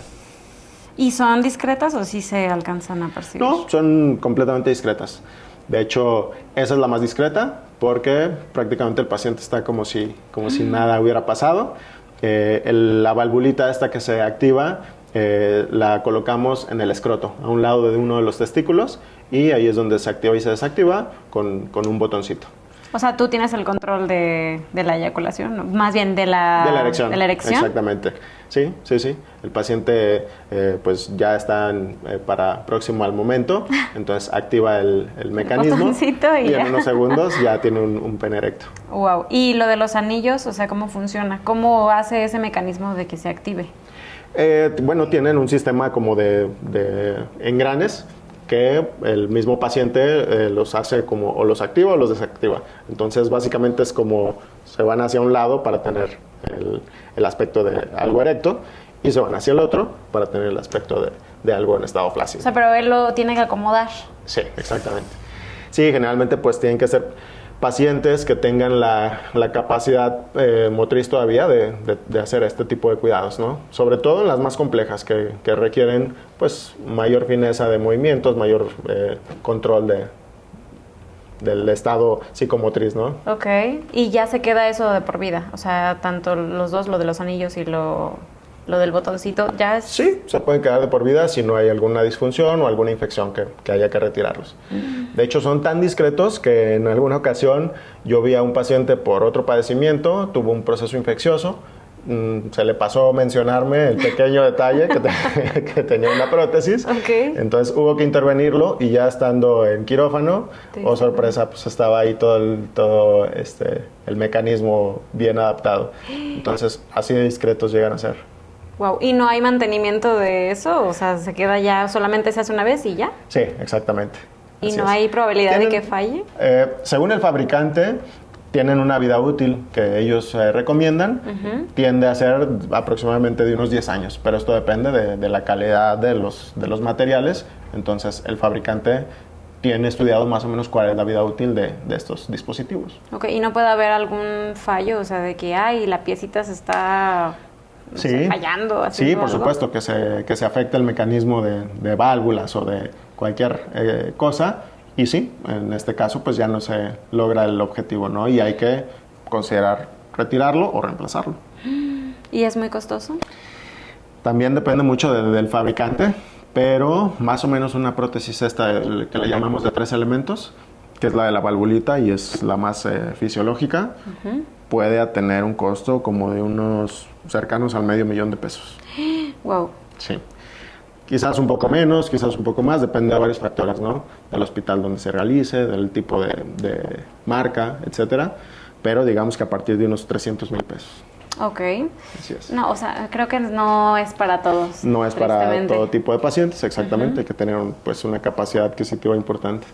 ¿Y son discretas o sí se alcanzan a percibir? No, son completamente discretas. De hecho, esa es la más discreta porque prácticamente el paciente está como si nada hubiera pasado. La valvulita esta que se activa la colocamos en el escroto, a un lado de uno de los testículos, y ahí es donde se activa y se desactiva con un botoncito. O sea, tú tienes el control de la eyaculación, ¿no? Más bien de la erección. De la erección. Exactamente. Sí. El paciente pues ya está para próximo al momento, entonces activa el mecanismo botoncito y en unos segundos ya tiene un pene erecto. Wow. ¿Y lo de los anillos, o sea, cómo funciona? ¿Cómo hace ese mecanismo de que se active? Bueno, tienen un sistema como de engranes que el mismo paciente los hace como o los activa o los desactiva. Entonces, básicamente es como se van hacia un lado para tener el aspecto de algo erecto y se van hacia el otro para tener el aspecto de algo en estado flácido. O sea, pero él lo tiene que acomodar. Sí, exactamente. Sí, generalmente pues tienen que ser pacientes que tengan la capacidad motriz todavía de hacer este tipo de cuidados, ¿no? Sobre todo en las más complejas que requieren pues mayor fineza de movimientos, mayor control del estado psicomotriz, ¿no? Ok, y ya se queda eso de por vida, o sea, tanto los dos, lo de los anillos y lo del botoncito, ya es... Sí, se pueden quedar de por vida si no hay alguna disfunción o alguna infección que haya que retirarlos. De hecho, son tan discretos que en alguna ocasión yo vi a un paciente por otro padecimiento, tuvo un proceso infeccioso, se le pasó mencionarme el pequeño detalle que tenía una prótesis, Okay. Entonces hubo que intervenirlo y ya estando en quirófano, oh sorpresa, pues estaba ahí todo el mecanismo bien adaptado. Entonces, así de discretos llegan a ser. Wow, ¿y no hay mantenimiento de eso? O sea, ¿se queda ya, solamente se hace una vez y ya? Sí, exactamente. ¿Y Así no es. hay probabilidad de que falle? Según el fabricante, tienen una vida útil que ellos recomiendan. Tiende a ser aproximadamente de unos 10 años, pero esto depende de la calidad de los materiales. Entonces, el fabricante tiene estudiado más o menos cuál es la vida útil de estos dispositivos. Ok, ¿y no puede haber algún fallo? O sea, de que, la piecita se está... no sé, fallando. Sí, por algo. supuesto, que se afecta el mecanismo de válvulas o de cualquier cosa. Y sí, en este caso pues ya no se logra el objetivo, ¿no? Y hay que considerar retirarlo o reemplazarlo. ¿Y es muy costoso? También depende mucho del fabricante, pero más o menos una prótesis que le llamamos de 3 elementos, que es la de la valvulita y es la más fisiológica, puede tener un costo como de unos cercanos al $500,000 Wow. Sí. Quizás un poco menos, quizás un poco más, depende de varios factores, ¿no? Del hospital donde se realice, del tipo de marca, etcétera. Pero digamos que a partir de unos $300,000. Ok. Así es. No, o sea, creo que no es para todos. No es para tristemente. todo tipo de pacientes, exactamente. Hay que tener pues una capacidad adquisitiva importante.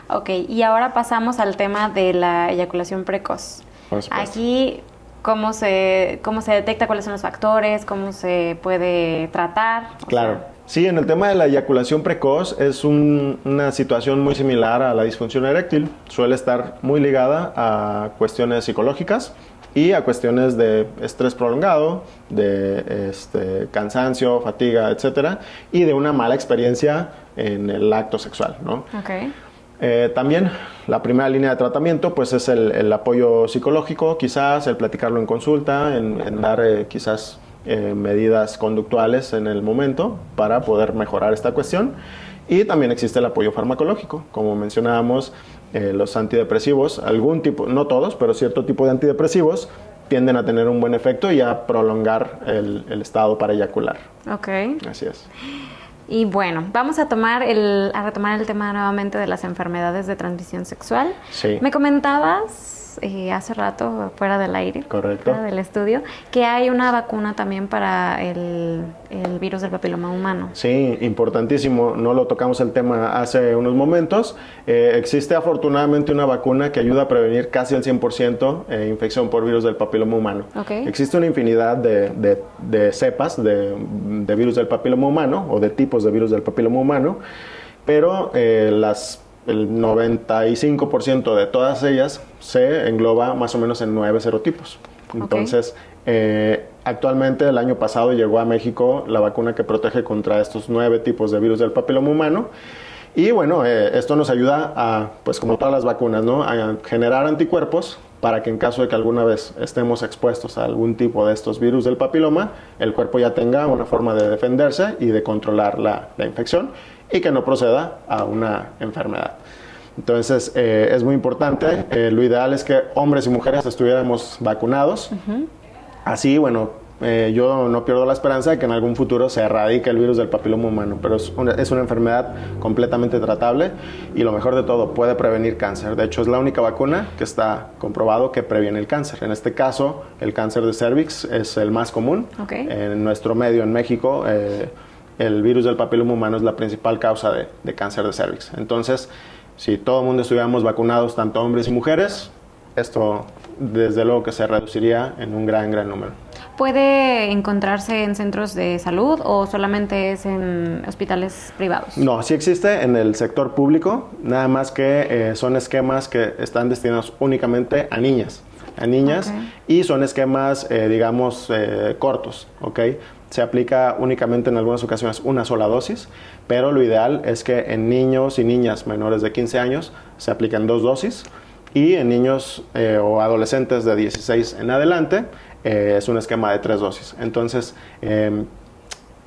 Ok, y ahora pasamos al tema de la eyaculación precoz. Por supuesto. Aquí, ¿cómo se detecta? ¿Cuáles son los factores? ¿Cómo se puede tratar? Claro. Sí, en el tema de la eyaculación precoz es una situación muy similar a la disfunción eréctil. Suele estar muy ligada a cuestiones psicológicas y a cuestiones de estrés prolongado, de cansancio, fatiga, etcétera, y de una mala experiencia en el acto sexual, ¿no? Ok. También la primera línea de tratamiento pues es el apoyo psicológico, quizás el platicarlo en consulta, en dar quizás medidas conductuales en el momento para poder mejorar esta cuestión. Y también existe el apoyo farmacológico, como mencionábamos, los antidepresivos, algún tipo, no todos, pero cierto tipo de antidepresivos tienden a tener un buen efecto y a prolongar el estado para eyacular. Ok. Así es. Y bueno, vamos a retomar el tema nuevamente de las enfermedades de transmisión sexual. Sí. Me comentabas hace rato, fuera del aire, Correcto. fuera del estudio, que hay una vacuna también para el virus del papiloma humano. Sí, importantísimo. No lo tocamos el tema hace unos momentos. Existe afortunadamente una vacuna que ayuda a prevenir casi el 100% infección por virus del papiloma humano. Okay. Existe una infinidad de cepas de virus del papiloma humano o de tipos de virus del papiloma humano, pero el 95% de todas ellas se engloba más o menos en 9 serotipos. Entonces, actualmente el año pasado llegó a México la vacuna que protege contra estos 9 tipos de virus del papiloma humano. Y bueno, esto nos ayuda a, pues como todas las vacunas, ¿no?, a generar anticuerpos para que en caso de que alguna vez estemos expuestos a algún tipo de estos virus del papiloma, el cuerpo ya tenga una forma de defenderse y de controlar la infección y que no proceda a una enfermedad. Entonces, es muy importante. Lo ideal es que hombres y mujeres estuviéramos vacunados. Así, bueno, yo no pierdo la esperanza de que en algún futuro se erradique el virus del papiloma humano, pero es una enfermedad completamente tratable y lo mejor de todo, puede prevenir cáncer. De hecho, es la única vacuna que está comprobado que previene el cáncer. En este caso, el cáncer de cervix es el más común. En nuestro medio, en México, el virus del papiloma humano es la principal causa de cáncer de cervix. Entonces, si todo el mundo estuviéramos vacunados, tanto hombres y mujeres, esto desde luego que se reduciría en un gran número. ¿Puede encontrarse en centros de salud o solamente es en hospitales privados? No, sí existe en el sector público, nada más que son esquemas que están destinados únicamente a niñas. Y son esquemas, digamos, cortos, ¿ok? Se aplica únicamente en algunas ocasiones una sola dosis, pero lo ideal es que en niños y niñas menores de 15 años se apliquen 2 dosis y en niños o adolescentes de 16 en adelante es un esquema de 3 dosis. Entonces,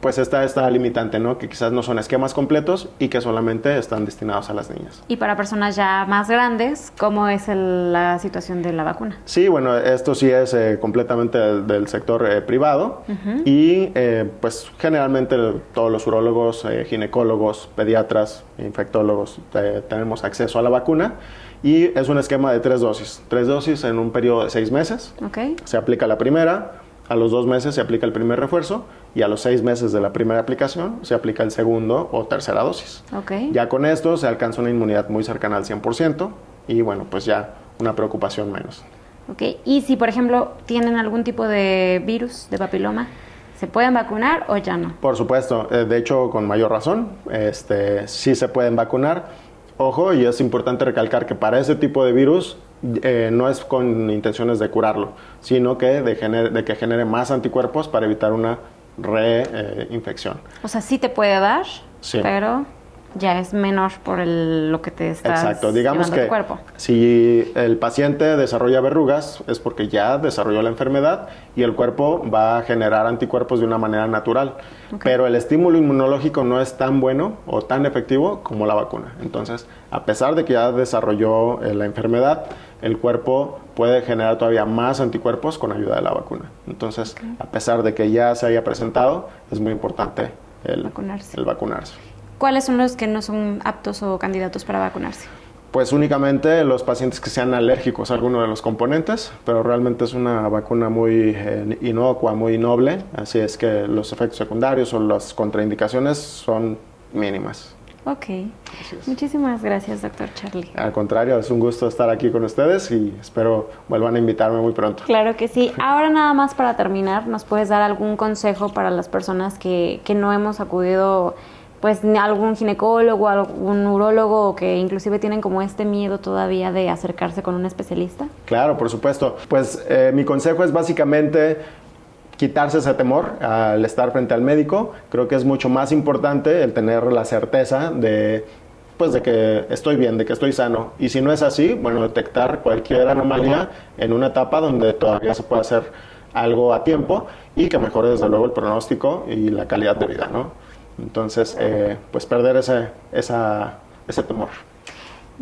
pues esta limitante, ¿no? Que quizás no son esquemas completos y que solamente están destinados a las niñas. Y para personas ya más grandes, ¿cómo es la situación de la vacuna? Sí, bueno, esto sí es completamente del sector privado y pues generalmente todos los urólogos, ginecólogos, pediatras, infectólogos tenemos acceso a la vacuna y es un esquema de 3 dosis. 3 dosis en un periodo de 6 meses. Se aplica la primera. A los 2 meses se aplica el primer refuerzo y a los 6 meses de la primera aplicación se aplica el segundo o tercera dosis. Ya con esto se alcanza una inmunidad muy cercana al 100% y bueno, pues ya una preocupación menos. Y si por ejemplo tienen algún tipo de virus de papiloma, ¿se pueden vacunar o ya no? Por supuesto, de hecho con mayor razón, sí se pueden vacunar. Ojo, y es importante recalcar que para ese tipo de virus no es con intenciones de curarlo, sino que de que genere más anticuerpos para evitar una reinfección. O sea, sí te puede dar, sí, pero ya es menor por lo que te estás Exacto. Digamos llevando que tu cuerpo. Si el paciente desarrolla verrugas es porque ya desarrolló la enfermedad y el cuerpo va a generar anticuerpos de una manera natural. Pero el estímulo inmunológico no es tan bueno o tan efectivo como la vacuna. Entonces, a pesar de que ya desarrolló la enfermedad, el cuerpo puede generar todavía más anticuerpos con ayuda de la vacuna. Entonces, a pesar de que ya se haya presentado, es muy importante el vacunarse. ¿Cuáles son los que no son aptos o candidatos para vacunarse? Pues únicamente los pacientes que sean alérgicos a alguno de los componentes, pero realmente es una vacuna muy inocua, muy noble, así es que los efectos secundarios o las contraindicaciones son mínimas. Muchísimas gracias, doctor Charlie. Al contrario, es un gusto estar aquí con ustedes y espero vuelvan a invitarme muy pronto. Claro que sí. Ahora nada más para terminar, ¿nos puedes dar algún consejo para las personas que no hemos acudido pues a algún ginecólogo, algún urólogo, que inclusive tienen como este miedo todavía de acercarse con un especialista? Claro, por supuesto. Pues mi consejo es básicamente quitarse ese temor al estar frente al médico. Creo que es mucho más importante el tener la certeza de que estoy bien, de que estoy sano. Y si no es así, bueno, detectar cualquier anomalía en una etapa donde todavía se puede hacer algo a tiempo y que mejore desde luego el pronóstico y la calidad de vida, ¿no? Entonces, pues perder ese temor.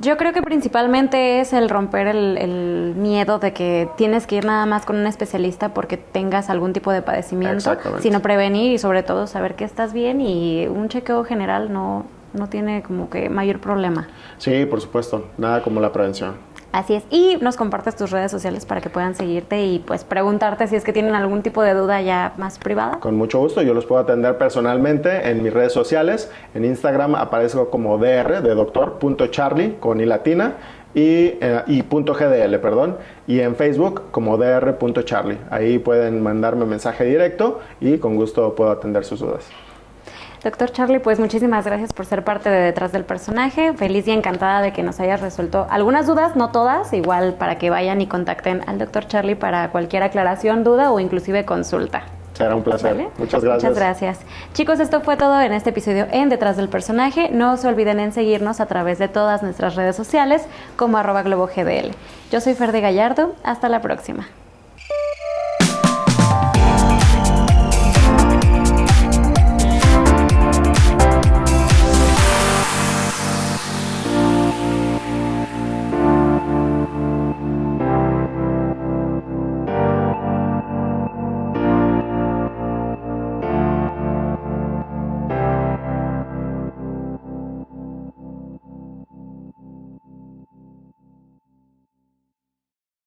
Yo creo que principalmente es el romper el miedo de que tienes que ir nada más con un especialista porque tengas algún tipo de padecimiento, sino prevenir y sobre todo saber que estás bien y un chequeo general no tiene como que mayor problema. Sí, por supuesto, nada como la prevención. Así es, y nos compartes tus redes sociales para que puedan seguirte y pues preguntarte si es que tienen algún tipo de duda ya más privada. Con mucho gusto, yo los puedo atender personalmente en mis redes sociales. En Instagram aparezco como dr, de doctor.charlie, con i latina, y .gdl, perdón, y en Facebook como dr.charlie. Ahí pueden mandarme mensaje directo y con gusto puedo atender sus dudas. Doctor Charlie, pues muchísimas gracias por ser parte de Detrás del Personaje. Feliz y encantada de que nos hayas resuelto algunas dudas, no todas, igual para que vayan y contacten al doctor Charlie para cualquier aclaración, duda o inclusive consulta. Será un placer. ¿Vale? Muchas gracias. Muchas gracias. Chicos, esto fue todo en este episodio en Detrás del Personaje. No se olviden en seguirnos a través de todas nuestras redes sociales como @globogdl. Yo soy Fer de Gallardo. Hasta la próxima.